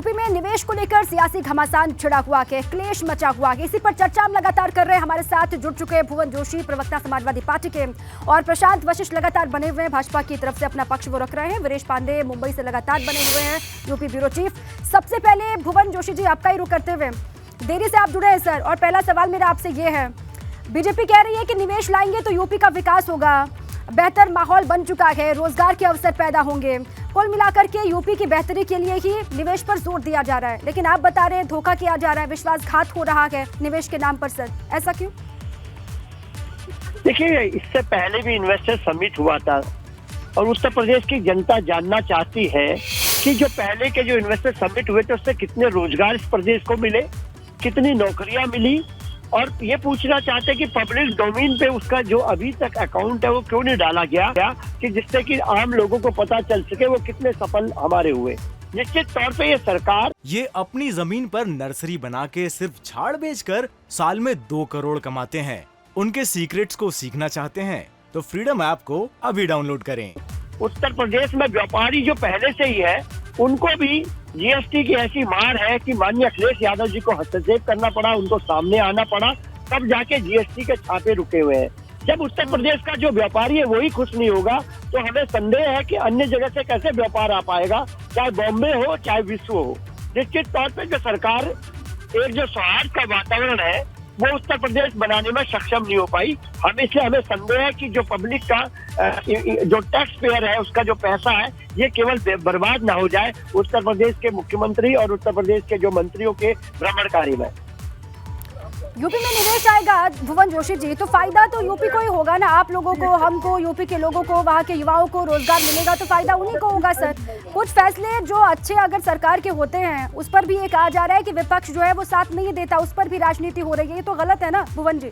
UP में निवेश को लेकर सियासी घमासान छिड़ा हुआ है, क्लेश मचा हुआ है। इसी पर चर्चा हम लगातार कर रहे हैं। हमारे साथ जुड़ चुके हैं भुवन जोशी, प्रवक्ता समाजवादी पार्टी के, और प्रशांत वशिष्ठ लगातार बने हुए हैं, भाजपा की तरफ से अपना पक्ष वो रख रहे हैं। वीरेश पांडे मुंबई से लगातार बने हुए हैं, यूपी ब्यूरो चीफ। सबसे पहले भुवन जोशी जी, आपका ही रुख करते हुए, देरी से आप जुड़े हैं सर, और पहला सवाल मेरा आपसे ये है, बीजेपी कह रही है कि निवेश लाएंगे तो यूपी का विकास होगा, बेहतर माहौल बन चुका है, रोजगार के अवसर पैदा होंगे, कुल मिलाकर के यूपी की बेहतरी के लिए ही निवेश पर जोर दिया जा रहा है। लेकिन आप बता रहे हैं धोखा किया जा रहा है, विश्वासघात हो रहा है निवेश के नाम पर। सर, ऐसा क्यों? देखिए, इससे पहले भी इन्वेस्टर समिट हुआ था और उत्तर प्रदेश की जनता जानना चाहती है कि जो पहले के जो इन्वेस्टर समिट हुए थे उससे कितने रोजगार इस प्रदेश को मिले, कितनी नौकरियां मिली, और ये पूछना चाहते हैं कि पब्लिक डोमेन पे उसका जो अभी तक अकाउंट है वो क्यों नहीं डाला गया कि जिससे कि आम लोगों को पता चल सके वो कितने सफल हमारे हुए। निश्चित तौर पे ये सरकार ये अपनी जमीन पर नर्सरी बना के सिर्फ झाड़ बेचकर साल में 2 करोड़ कमाते हैं। उनके सीक्रेट्स को सीखना चाहते हैं तो फ्रीडम ऐप को अभी डाउनलोड करें। उत्तर प्रदेश में व्यापारी जो पहले से ही है उनको भी जीएसटी की ऐसी मार है कि माननीय अखिलेश यादव जी को हस्तक्षेप करना पड़ा, उनको सामने आना पड़ा, तब जाके जीएसटी के छापे रुके हुए हैं। जब उत्तर प्रदेश का जो व्यापारी है वही खुश नहीं होगा तो हमें संदेह है कि अन्य जगह से कैसे व्यापार आ पाएगा, चाहे बॉम्बे हो चाहे विश्व हो। निश्चित तौर पे जो सरकार एक जो सौहार्द का वातावरण है वो उत्तर प्रदेश बनाने में सक्षम नहीं हो पाई। हमें संदेह है कि जो पब्लिक का जो टैक्स पेयर है उसका जो पैसा है ये केवल बर्बाद ना हो जाए उत्तर प्रदेश के मुख्यमंत्री और उत्तर प्रदेश के जो मंत्रियों के भ्रमणकारी में। यूपी में निवेश आएगा भुवन जोशी जी, तो फायदा तो यूपी को ही होगा ना, आप लोगों को, हमको, यूपी के लोगों को, वहाँ के युवाओं को रोजगार मिलेगा तो फायदा उन्हीं को होगा। सर, कुछ फैसले जो अच्छे अगर सरकार के होते हैं उस पर भी ये कहा जा रहा है कि विपक्ष जो है वो साथ नहीं देता, उस पर भी राजनीति हो रही है, ये तो गलत है ना भुवन जी?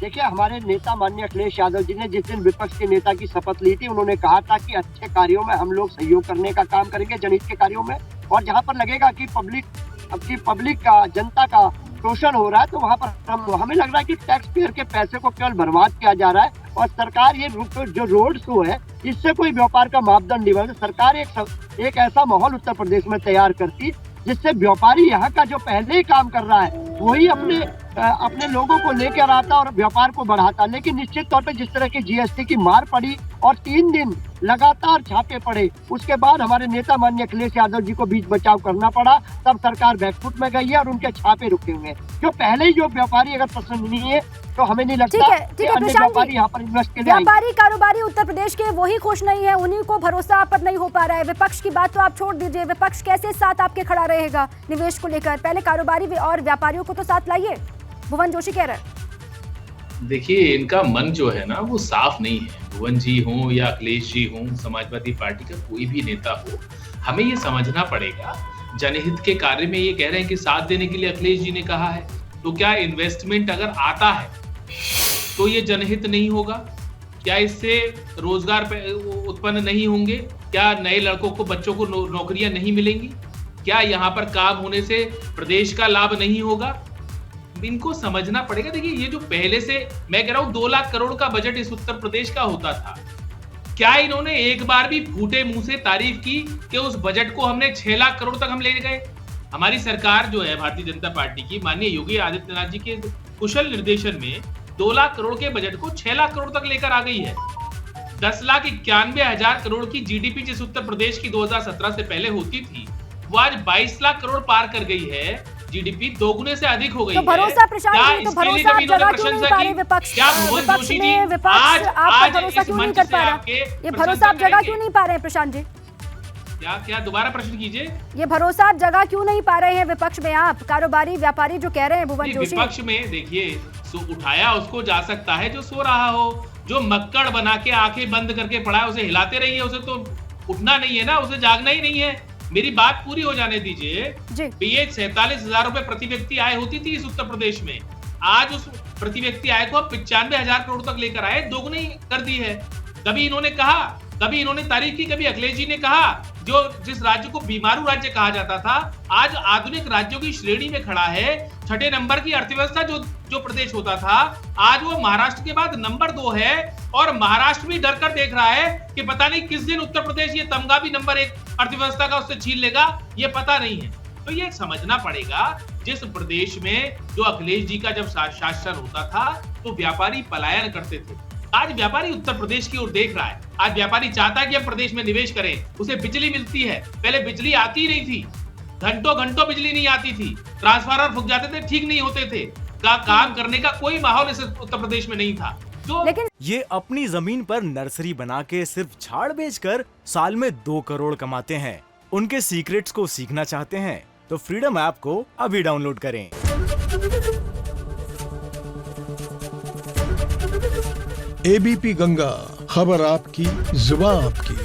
देखिए, हमारे नेता माननीय अखिलेश यादव जी ने जिस दिन विपक्ष के नेता की शपथ ली थी उन्होंने कहा था कि अच्छे कार्यों में हम लोग सहयोग करने का काम करेंगे, जनहित के कार्यों में, और जहाँ पर लगेगा कि पब्लिक का, जनता का शोषण हो रहा है तो वहाँ पर हमें लग रहा है कि टैक्स पेयर के पैसे को केवल बर्बाद किया जा रहा है। और सरकार ये जो रोड शो है इससे कोई व्यापार का मापदंड नहीं बनता। सरकार एक ऐसा माहौल उत्तर प्रदेश में तैयार करती जिससे व्यापारी यहाँ का जो पहले ही काम कर रहा है वही अपने लोगों को लेकर आता और व्यापार को बढ़ाता। लेकिन निश्चित तौर पे जिस तरह की जीएसटी की मार पड़ी और 3 दिन लगातार छापे पड़े, उसके बाद हमारे नेता माननीय अखिलेश यादव जी को बीच बचाव करना पड़ा, तब सरकार बैकफुट में गई है और उनके छापे रुके हुए हैं। जो पहले ही जो व्यापारी अगर पसंद नहीं है तो हमें नहीं लगता कि अन्य व्यापारी यहाँ पर इन्वेस्ट के लिए व्यापारी कारोबारी उत्तर प्रदेश के वही खुश नहीं है, उन्हीं को भरोसा आप पर नहीं हो पा रहा है। विपक्ष की बात तो आप छोड़ दीजिए, विपक्ष कैसे साथ आपके खड़ा रहेगा निवेश को लेकर? पहले कारोबारी और व्यापारियों को तो साथ लाइए, भुवन जोशी कह रहे हैं। देखिए, इनका मन जो है ना वो साफ नहीं है। भुवन जी हों या अखिलेश जी हों, समाजवादी पार्टी का कोई भी नेता हो, हमें ये समझना पड़ेगा, जनहित के कार्य में ये कह रहे हैं कि साथ देने के लिए अखिलेश जी ने कहा है, तो क्या इन्वेस्टमेंट अगर आता है तो ये जनहित नहीं होगा? क्या इससे रोजगार उत्पन्न नहीं होंगे? क्या नए लड़कों को, बच्चों को नौकरियां नहीं मिलेंगी? क्या यहाँ पर काम होने से प्रदेश का लाभ नहीं होगा? इनको समझना पड़ेगा। देखिए, ये जो पहले से मैं कह रहा हूँ 2 लाख करोड़ का बजट इस उत्तर प्रदेश का होता था, क्या इन्होंने एक बार भी फूटे मुंह से तारीफ की कि उस बजट को हमने 6 लाख करोड़ तक हम ले गए? हमारी सरकार जो है भारतीय जनता पार्टी की, माननीय योगी आदित्यनाथ जी के कुशल निर्देशन में 2 लाख करोड़ के बजट को 6 लाख करोड़ तक लेकर आ गई है। 10,91,000 करोड़ की जीडीपी जिस उत्तर प्रदेश की 2017 से पहले होती थी वो आज 22 लाख करोड़ पार कर गई है। जीडीपी 2 गुने से अधिक हो गई तो भरोसा प्रशांत जी, तो भरोसा आप जगह क्यों नहीं पा रहे विपक्ष? क्या भुवन जोशी जी विपक्ष आपका भरोसा क्यों नहीं कर पा रहा? ये भरोसा आप जगह क्यों नहीं पा रहे हैं प्रशांत जी? क्या दोबारा प्रश्न कीजिए। ये भरोसा आप जगह क्यों नहीं पा रहे हैं विपक्ष में? आप कारोबारी व्यापारी जो कह रहे हैं भुवन जोशी, विपक्ष में देखिए, उठाया उसको जा सकता है जो सो रहा हो, जो मक्कड़ बना के आंखें बंद करके पड़ा है उसे हिलाते रहिए, उसे तो उठना नहीं है ना, उसे जागना ही नहीं है। मेरी बात पूरी हो जाने दीजिए। ये 47,000 रुपए प्रति व्यक्ति आय होती थी इस उत्तर प्रदेश में, आज उस प्रति व्यक्ति आय को 95,000 करोड़ तक लेकर आए, दोगुनी कर दी है। कभी इन्होंने कहा कभी इन्होंने तारीफ की, कभी अखिलेश जी ने कहा जो जिस राज्य को बीमारू राज्य कहा जाता था आज आधुनिक राज्यों की श्रेणी में खड़ा है। 6ठे नंबर की अर्थव्यवस्था जो प्रदेश होता था आज वो महाराष्ट्र के बाद नंबर 2 है और महाराष्ट्र भी डर कर देख रहा है कि पता नहीं किस दिन उत्तर प्रदेश ये तमगा भी नंबर 1 अर्थव्यवस्था का उससे छीन लेगा, ये पता नहीं है। तो ये समझना पड़ेगा जिस प्रदेश में जो अखिलेश जी का जब शासन होता था तो व्यापारी पलायन करते थे, आज व्यापारी उत्तर प्रदेश की ओर देख रहा है। आज व्यापारी चाहता है कि हम प्रदेश में निवेश करें, उसे बिजली मिलती है, पहले बिजली आती ही नहीं थी, घंटों बिजली नहीं आती थी, ट्रांसफार्मर फूक जाते थे, ठीक नहीं होते थे, काम करने का कोई माहौल इस उत्तर प्रदेश में नहीं था। तो लेकिन ये अपनी जमीन पर नर्सरी बना के सिर्फ झाड़ बेचकर साल में 2 करोड़ कमाते हैं। उनके सीक्रेट्स को सीखना चाहते हैं तो फ्रीडम ऐप को अभी डाउनलोड करें। एबीपी गंगा, खबर आपकी, जुबान आपकी।